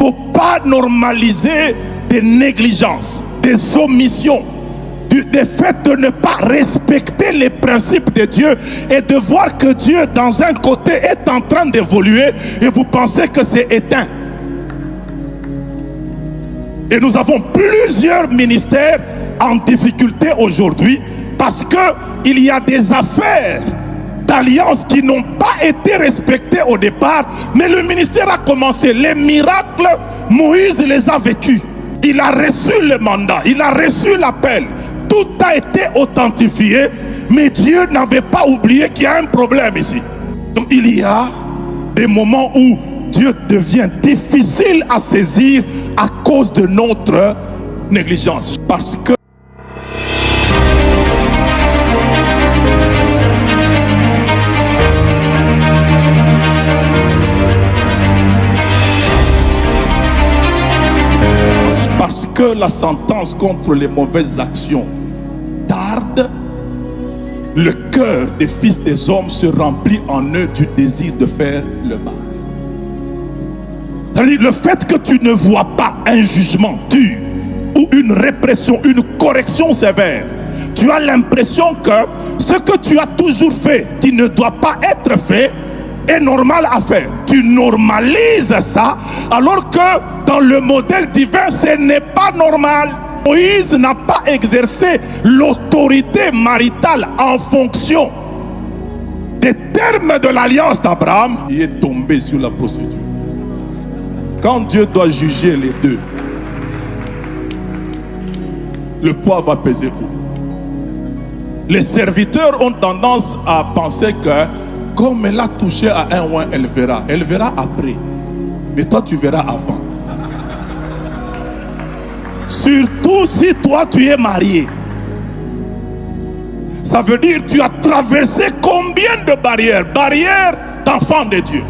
faut pas normaliser des négligences, des omissions, le fait de ne pas respecter les principes de Dieu et de voir que Dieu dans un côté est en train d'évoluer et vous pensez que c'est éteint. Et nous avons plusieurs ministères en difficulté aujourd'hui parce qu'il y a des affaires d'alliance qui n'ont pas été respectées au départ, mais le ministère a commencé. Les miracles, Moïse les a vécus. Il a reçu le mandat, il a reçu l'appel. Tout a été authentifié, mais Dieu n'avait pas oublié qu'il y a un problème ici. Donc il y a des moments où Dieu devient difficile à saisir à cause de notre négligence. Parce que la sentence contre les mauvaises actions tarde, le cœur des fils des hommes se remplit en eux du désir de faire le mal. C'est-à-dire, le fait que tu ne vois pas un jugement dur ou une répression, une correction sévère, tu as l'impression que ce que tu as toujours fait, qui ne doit pas être fait, est normal à faire. Tu normalises ça, alors que dans le modèle divin, ce n'est pas normal. Moïse n'a pas exercé l'autorité maritale en fonction des termes de l'alliance d'Abraham. Il est tombé sur la procédure. Quand Dieu doit juger les deux, le poids va peser où? Les serviteurs ont tendance à penser que comme elle a touché à un oin, elle verra. Elle verra après. Mais toi, tu verras avant. Surtout si toi, tu es marié. Ça veut dire tu as traversé combien de barrières? Barrières d'enfants de Dieu.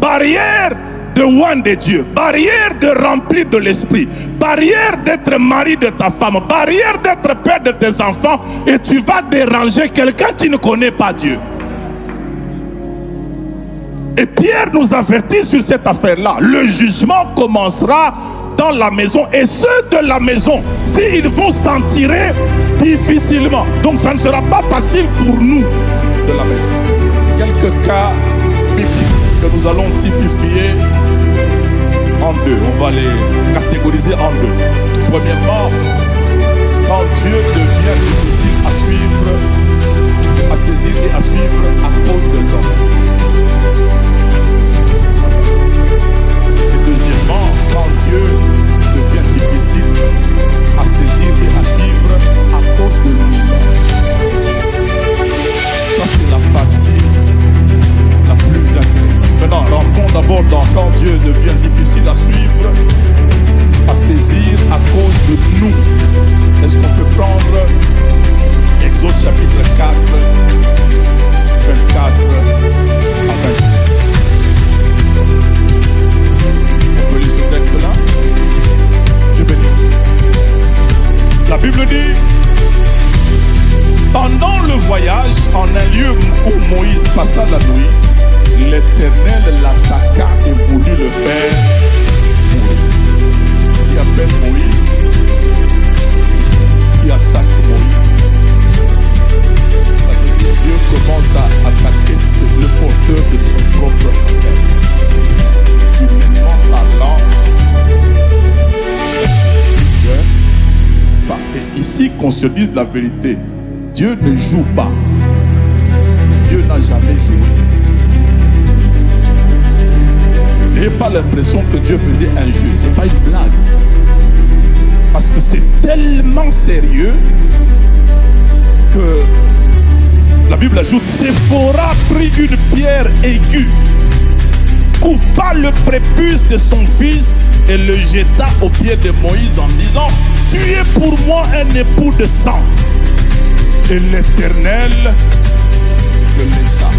Barrières de oin de Dieu. Barrières de rempli de l'esprit. Barrière d'être mari de ta femme. Barrière d'être père de tes enfants. Et tu vas déranger quelqu'un qui ne connaît pas Dieu. Et Pierre nous avertit sur cette affaire-là. Le jugement commencera dans la maison. Et ceux de la maison, s'ils vont s'en tirer difficilement. Donc ça ne sera pas facile pour nous de la maison. Quelques cas bibliques que nous allons typifier en deux. On va les catégoriser en deux. Premièrement, quand Dieu devient difficile à suivre, à saisir et à suivre à cause de l'homme. Et deuxièmement, quand Dieu devient difficile à saisir et à suivre à cause de lui-même. Ça, c'est la partie la plus intéressante. Maintenant, rentrons d'abord dans quand Dieu devient difficile à suivre, à saisir à cause de nous. Est-ce qu'on peut prendre Exode chapitre 4, 24 à 26? On peut lire ce texte-là? Je vais lire. La Bible dit: pendant le voyage, en un lieu où Moïse passa la nuit, l'Éternel l'attaqua et voulut le faire mourir. Il appelle Moïse, il attaque Moïse. Ça veut dire Dieu commence à attaquer le porteur de son propre appel. Humainement parlant, ça s'explique pas. Et ici, qu'on se dise la vérité, Dieu ne joue pas. Et Dieu n'a jamais joué. N'ayez pas l'impression que Dieu faisait un jeu. Ce n'est pas une blague. Parce que c'est tellement sérieux que la Bible ajoute: Séphora prit une pierre aiguë, coupa le prépuce de son fils et le jeta aux pieds de Moïse en disant: tu es pour moi un époux de sang. Et l'Éternel le laissa.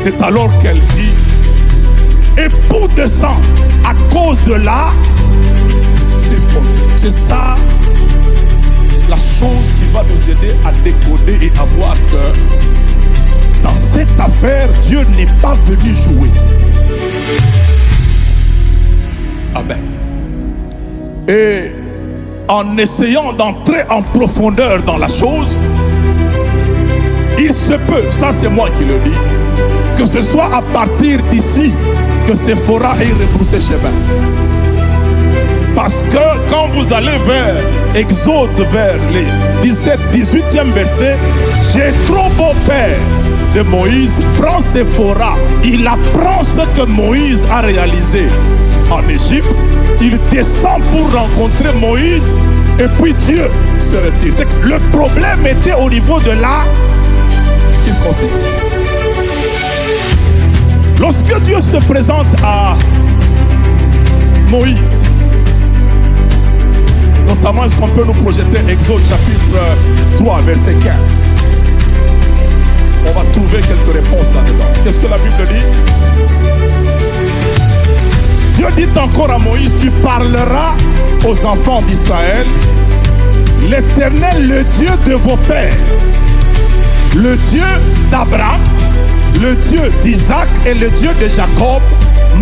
C'est alors qu'elle dit: époux de sang, à cause de là, c'est ça la chose qui va nous aider à décoder et à voir que dans cette affaire, Dieu n'est pas venu jouer. Et en essayant d'entrer en profondeur dans la chose, il se peut, ça c'est moi qui le dis, que ce soit à partir d'ici que Séphora ait rebroussé chemin. Parce que quand vous allez vers Exode, vers les 17-18e versets, Jéthro, beau-père de Moïse, prend Séphora. Il apprend ce que Moïse a réalisé en Égypte. Il descend pour rencontrer Moïse et puis Dieu se retire. C'est que le problème était au niveau de la circoncision. Lorsque Dieu se présente à Moïse, notamment, est-ce qu'on peut nous projeter Exode chapitre 3, verset 15? On va trouver quelques réponses là-dedans. Qu'est-ce que la Bible dit? Dieu dit encore à Moïse, tu parleras aux enfants d'Israël, l'Éternel, le Dieu de vos pères, le Dieu d'Abraham, le Dieu d'Isaac et le Dieu de Jacob,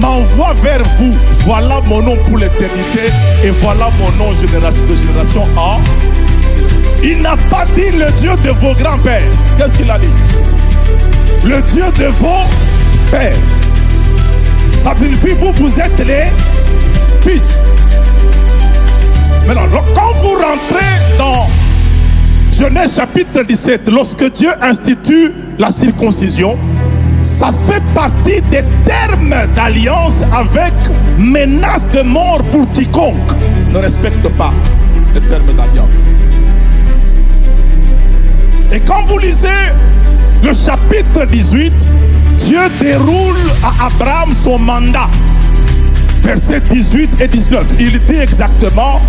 m'envoie vers vous. Voilà mon nom pour l'éternité et voilà mon nom de génération en. Il n'a pas dit le Dieu de vos grands-pères. Qu'est-ce qu'il a dit? Le Dieu de vos pères. Ça signifie vous êtes les fils. Maintenant, quand vous rentrez dans Genèse chapitre 17, lorsque Dieu institue la circoncision, ça fait partie des termes d'alliance avec menace de mort pour quiconque ne respecte pas ces termes d'alliance. Et quand vous lisez le chapitre 18, Dieu déroule à Abraham son mandat. Versets 18 et 19. Il dit exactement,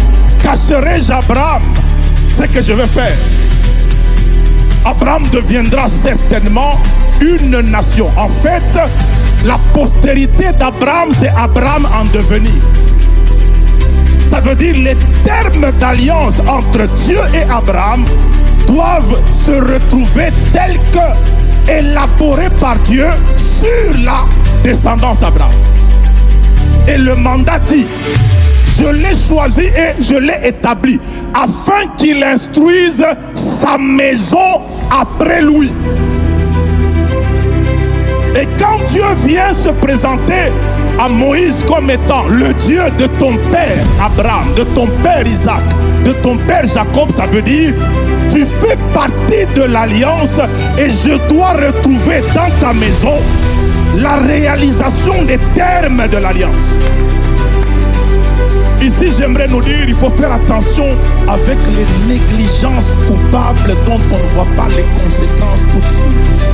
cacherai-je à Abraham ce que je vais faire? Abraham deviendra certainement une nation. En fait, la postérité d'Abraham, c'est Abraham en devenir. Ça veut dire les termes d'alliance entre Dieu et Abraham doivent se retrouver tels que élaborés par Dieu sur la descendance d'Abraham. Et le mandat dit, je l'ai choisi et je l'ai établi afin qu'il instruise sa maison après lui. Et quand Dieu vient se présenter à Moïse comme étant le Dieu de ton père Abraham, de ton père Isaac, de ton père Jacob, ça veut dire tu fais partie de l'alliance et je dois retrouver dans ta maison la réalisation des termes de l'alliance. Ici, j'aimerais nous dire, il faut faire attention avec les négligences coupables dont on ne voit pas les conséquences tout de suite.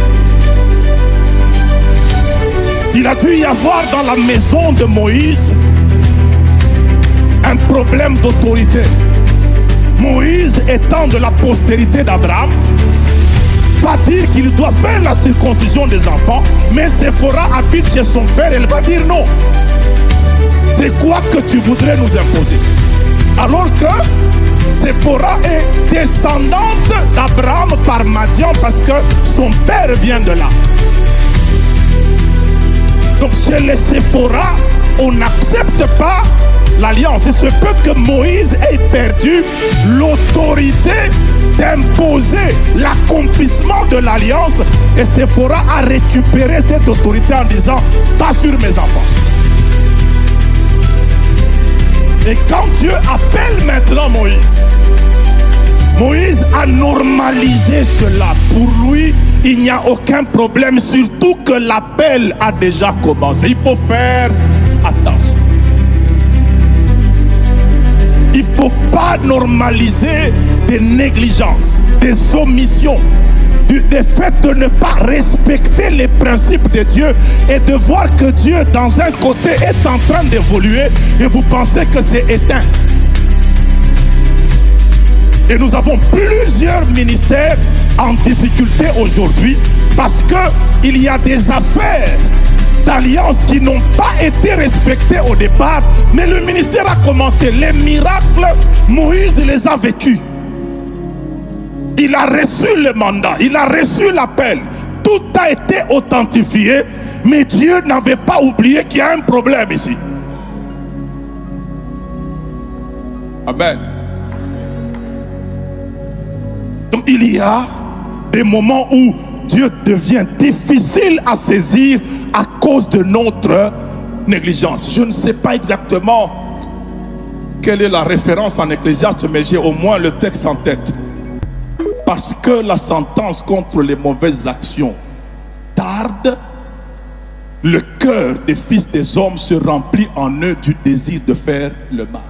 Il a dû y avoir dans la maison de Moïse un problème d'autorité. Moïse étant de la postérité d'Abraham, va dire qu'il doit faire la circoncision des enfants, mais Séphora habite chez son père, elle va dire non. C'est quoi que tu voudrais nous imposer? Alors que Séphora est descendante d'Abraham par Madian parce que son père vient de là. Donc chez les Séphora, on n'accepte pas l'alliance. Il se peut que Moïse ait perdu l'autorité d'imposer l'accomplissement de l'alliance et Séphora a récupéré cette autorité en disant pas sur mes enfants. Et quand Dieu appelle maintenant Moïse, Moïse a normalisé cela. Pour lui, il n'y a aucun problème, surtout que l'appel a déjà commencé. Il faut faire attention. Il ne faut pas normaliser des négligences, des omissions, des faits de ne pas respecter les principes de Dieu et de voir que Dieu, dans un côté, est en train d'évoluer et vous pensez que c'est éteint. Et nous avons plusieurs ministères en difficulté aujourd'hui parce qu'il y a des affaires d'alliance qui n'ont pas été respectées au départ, mais le ministère a commencé. Les miracles, Moïse les a vécus. Il a reçu le mandat, il a reçu l'appel. Tout a été authentifié, mais Dieu n'avait pas oublié qu'il y a un problème ici. Amen. Donc il y a des moments où Dieu devient difficile à saisir à cause de notre négligence. Je ne sais pas exactement quelle est la référence en Ecclésiaste, mais j'ai au moins le texte en tête. Parce que la sentence contre les mauvaises actions tarde, le cœur des fils des hommes se remplit en eux du désir de faire le mal.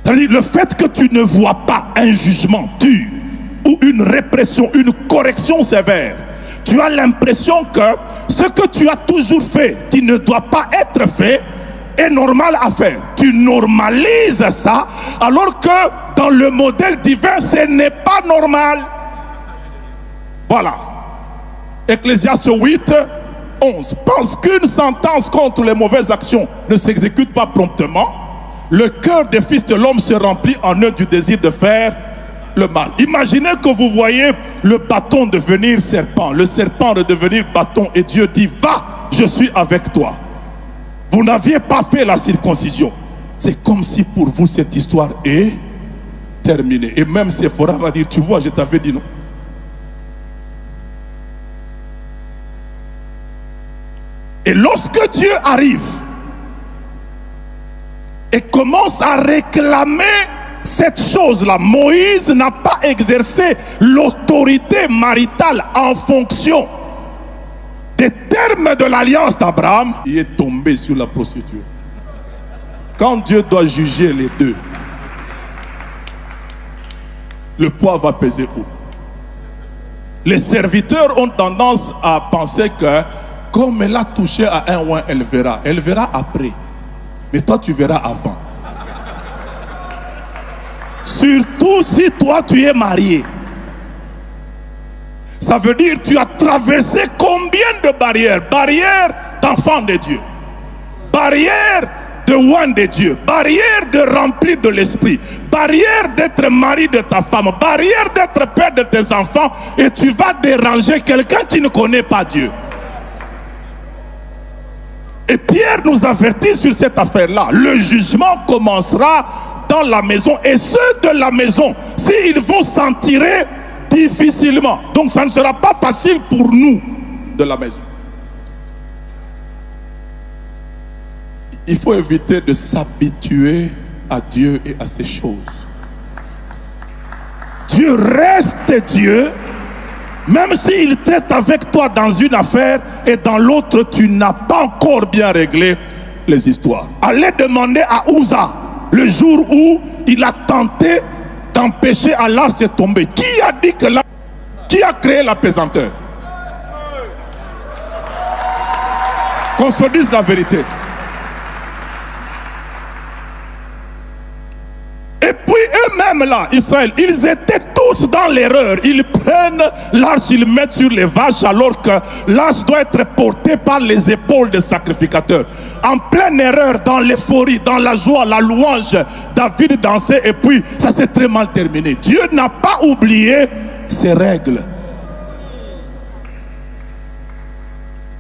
C'est-à-dire, le fait que tu ne vois pas un jugement dur ou une répression, une correction sévère, tu as l'impression que ce que tu as toujours fait, qui ne doit pas être fait, est normal à faire. Tu normalises ça, alors que dans le modèle divin, ce n'est pas normal. Voilà. Ecclésiaste 8, 11. Parce qu'une sentence contre les mauvaises actions ne s'exécute pas promptement, le cœur des fils de l'homme se remplit en eux du désir de faire le mal. Imaginez que vous voyez le bâton devenir serpent, le serpent redevenir bâton, et Dieu dit, va, je suis avec toi. Vous n'aviez pas fait la circoncision. C'est comme si pour vous cette histoire est terminée. Et même Séphora va dire, tu vois, je t'avais dit non. Et lorsque Dieu arrive et commence à réclamer cette chose-là, Moïse n'a pas exercé l'autorité maritale en fonction des termes de l'alliance d'Abraham. Il est tombé sur la prostituée. Quand Dieu doit juger les deux, le poids va peser où? Les serviteurs ont tendance à penser que comme elle a touché à un oin, elle verra. Elle verra après. Mais toi, tu verras avant. Surtout si toi, tu es marié. Ça veut dire tu as traversé combien de barrières? Barrières d'enfants de Dieu. Barrières de oin de Dieu. Barrières de rempli de l'esprit. Barrière d'être mari de ta femme. Barrière d'être père de tes enfants. Et tu vas déranger quelqu'un qui ne connaît pas Dieu. Et Pierre nous avertit sur cette affaire-là. Le jugement commencera dans la maison. Et ceux de la maison, s'ils vont s'en tirer difficilement. Donc ça ne sera pas facile pour nous de la maison. Il faut éviter de s'habituer à Dieu et à ces choses. Dieu reste Dieu. Même s'il traite avec toi dans une affaire et dans l'autre, tu n'as pas encore bien réglé les histoires. Allez demander à Uza, le jour où il a tenté d'empêcher à l'arche de tomber. Qui a dit que qui a créé la pesanteur? Qu'on se dise la vérité. Et puis eux-mêmes là, Israël, ils étaient tous dans l'erreur. Ils prennent l'arche, ils mettent sur les vaches alors que l'arche doit être portée par les épaules des sacrificateurs. En pleine erreur, dans l'euphorie, dans la joie, la louange, David dansait et puis ça s'est très mal terminé. Dieu n'a pas oublié ses règles.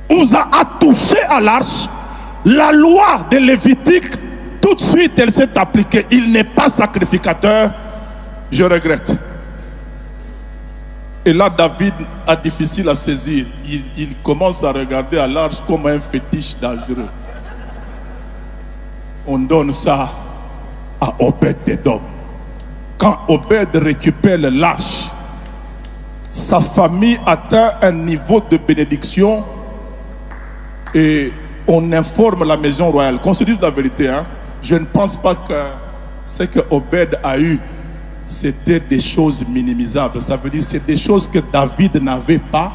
Uza a touché à l'arche. La loi de Lévitique, tout de suite, elle s'est appliquée. Il n'est pas sacrificateur. Je regrette. Et là, David a difficile à saisir. Il commence à regarder à l'arche comme un fétiche dangereux. On donne ça à Obed-Edom. Quand Obed récupère l'arche, sa famille atteint un niveau de bénédiction et on informe la maison royale. Qu'on se dise la vérité, hein? Je ne pense pas que ce que Obed a eu, c'était des choses minimisables. Ça veut dire que c'est des choses que David n'avait pas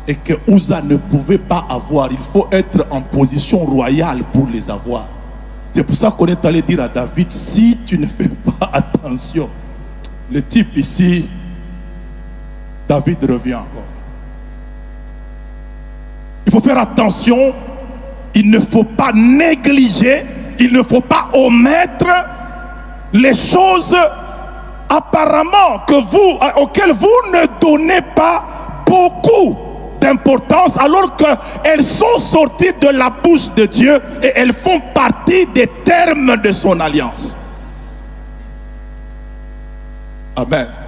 et que Uza ne pouvait pas avoir. Il faut être en position royale pour les avoir. C'est pour ça qu'on est allé dire à David, si tu ne fais pas attention, le type ici, David revient encore. Il faut faire attention. Il ne faut pas négliger, il ne faut pas omettre les choses apparemment auxquelles vous ne donnez pas beaucoup d'importance, alors qu'elles sont sorties de la bouche de Dieu et elles font partie des termes de son alliance. Amen.